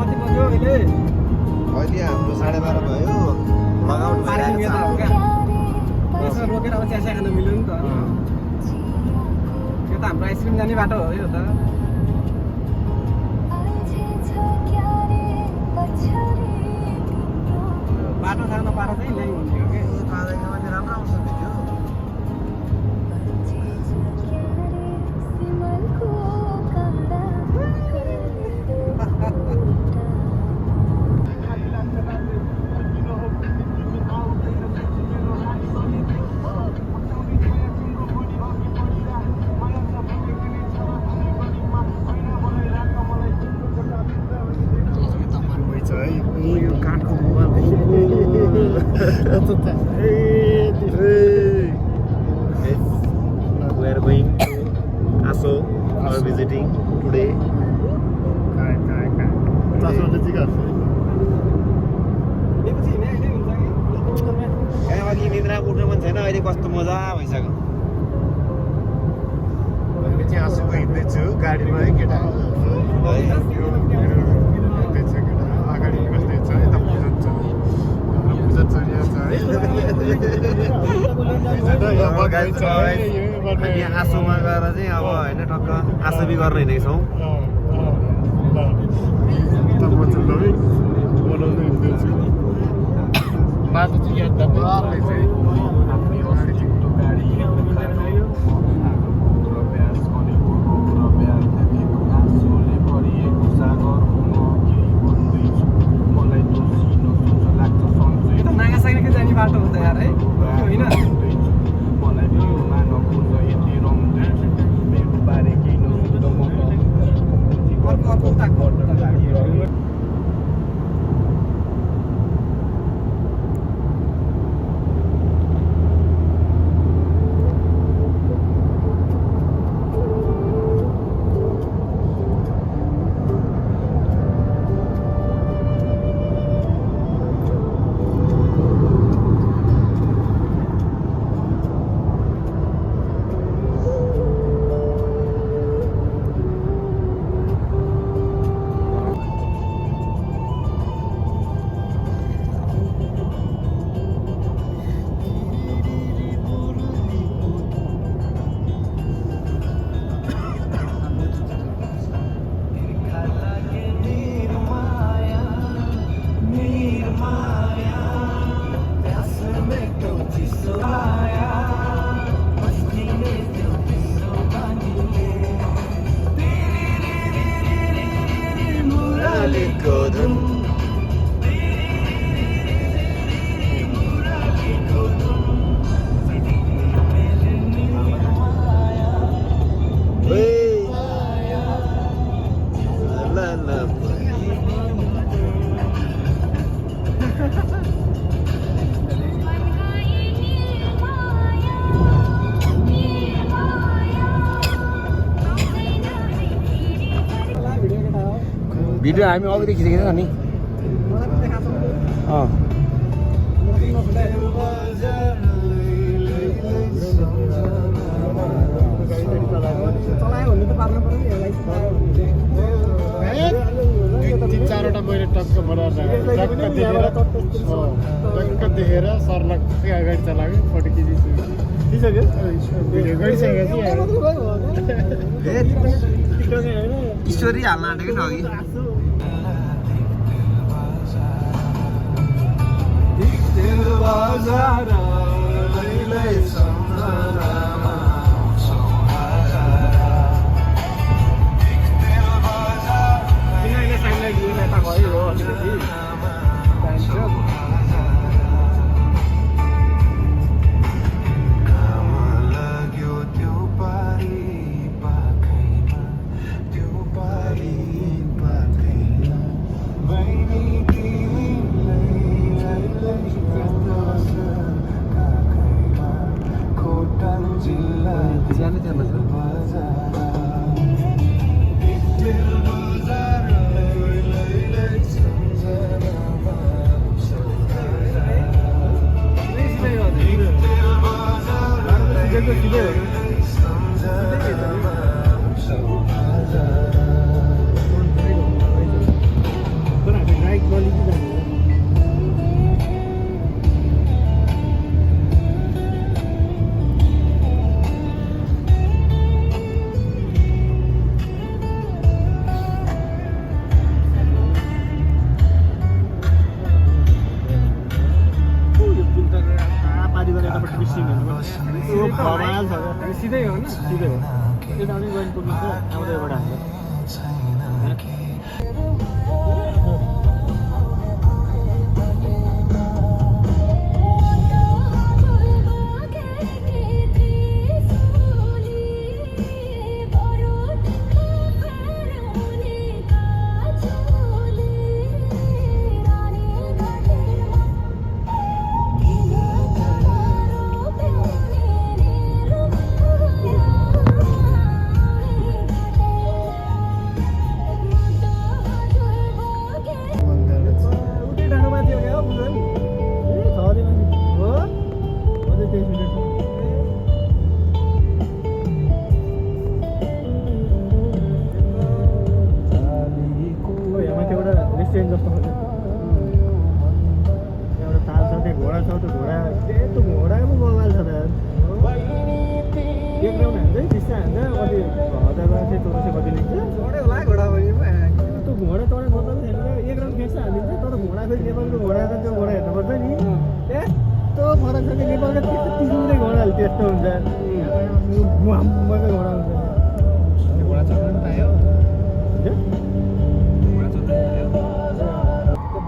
कति बज्यो अहिले अहिले हाम्रो 12:30 भयो लगाउनु पार्किङ यता हो क्या यसो रोकेर अब चिया खान मिल्यो नि त यो त हाम्रो आइसक्रिम जाने बाटो हो यो त बाटो थाहा नपाएर चाहिँ ल्याइ हुने हो क्या राम्रो आउँछ video We are going to Aso. We are visiting today. अघि निद्रा उठ्नु मन छैन अहिले कस्तो मजा भइसक्यो अहिले चाहिँ आँसुको हिँड्दैछु गाडीमा है केटा अगाडि बस्दैछ यता पूजन छ पूजन चलिरहेको छ आँसुमा गएर चाहिँ अब होइन टक्क आँसुबी गरेर हिँडेको छौँ बनाउँदै हिँड्दैछु बाटो चाहिँ याद नागासाकीकै जाने बाटो हो त यार है होइन भिडियो हामी अघि खिचेको छ नि तिन चारवटा मैले टक्क देखेर सर्लक्कै अगाडि चलाएको फोटो खिचिसक्यो स्टोरी हाल्न आँटेको नि अघि Kotanji ठिकै हो यता पनि गएर पुग्नुहुन्छ आउँदैबाट हाम्रो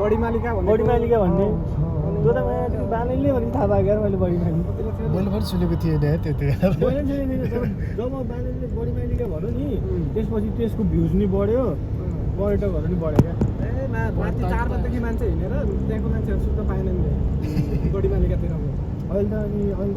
बडी मालिका भन्ने त्यो त मैले बालैले भने थाहा पाएको यार मैले बडी मालिका मैले पनि सुनेको थिएँ नि त्यति मैले जब बालैले बडी मालिका भन्यो नि त्यसपछि त्यसको भ्युज नि बढ्यो पर्यटकहरू नि बढ्यो क्या माथि 4 बजेदेखि मान्छे हिँडेर त्यहाँको मान्छेहरू सुत्न पाएनन् नि बडी मालिकातिर अहिले त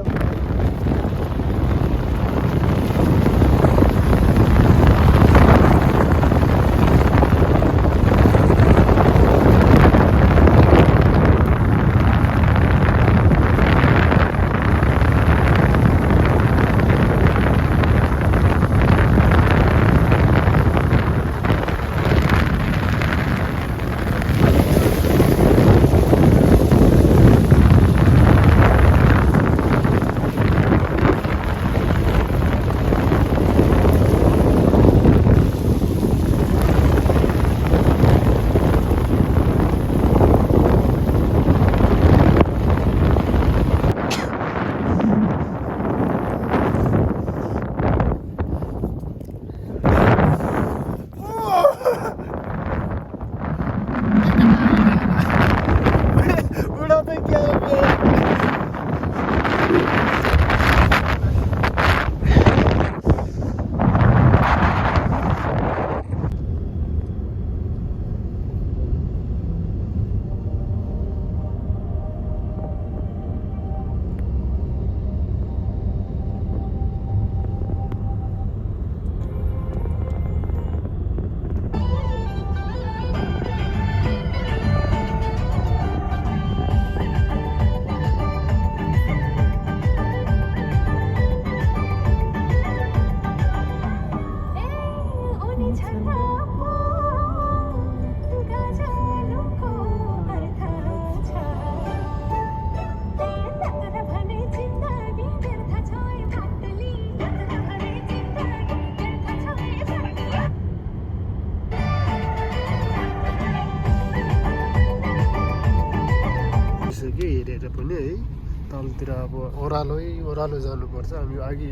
तलतिर अब ओह्रालो जानुपर्छ हामी अघि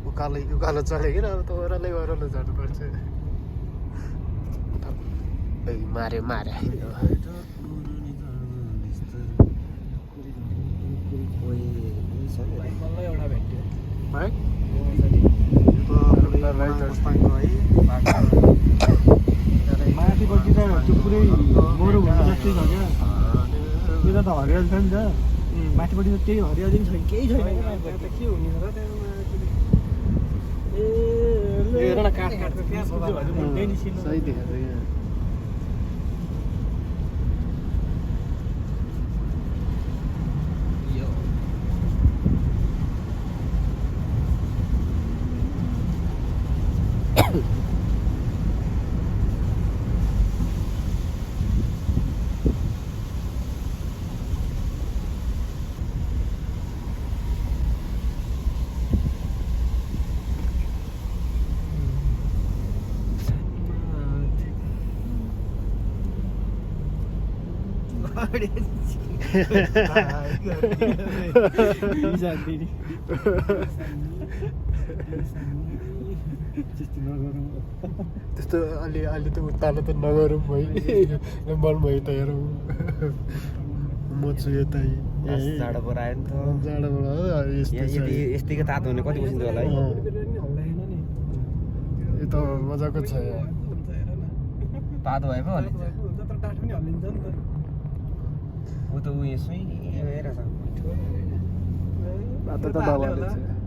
उकालो चढेको अब त ओह्रालो जानुपर्छ मारे माथिपट्टि त त्यो पुरै मरु हुनु जस्तै छ क्या यता त हरियाली छ नि त माथिपट्टि त केही हरियाली पनि छैन केही छैन के हुने र त्यहाँ काठको सही देखाएको यहाँ त्यस्तो अलि अलि त उत्तालो त नगरौँ है मन भयो त हेरौँ म छु यतै जाडो पर आयो नि त जाडोबाट यस्तैको तातो हुने कति बसिन्छ होला है यो त मजाको छ यहाँ तातो भए पो हल्लिन्छ जत्रो टाढो पनि हल्लिन्छ नि त ऊ त ऊ यसमै हेरेछ बाटो त नभएछ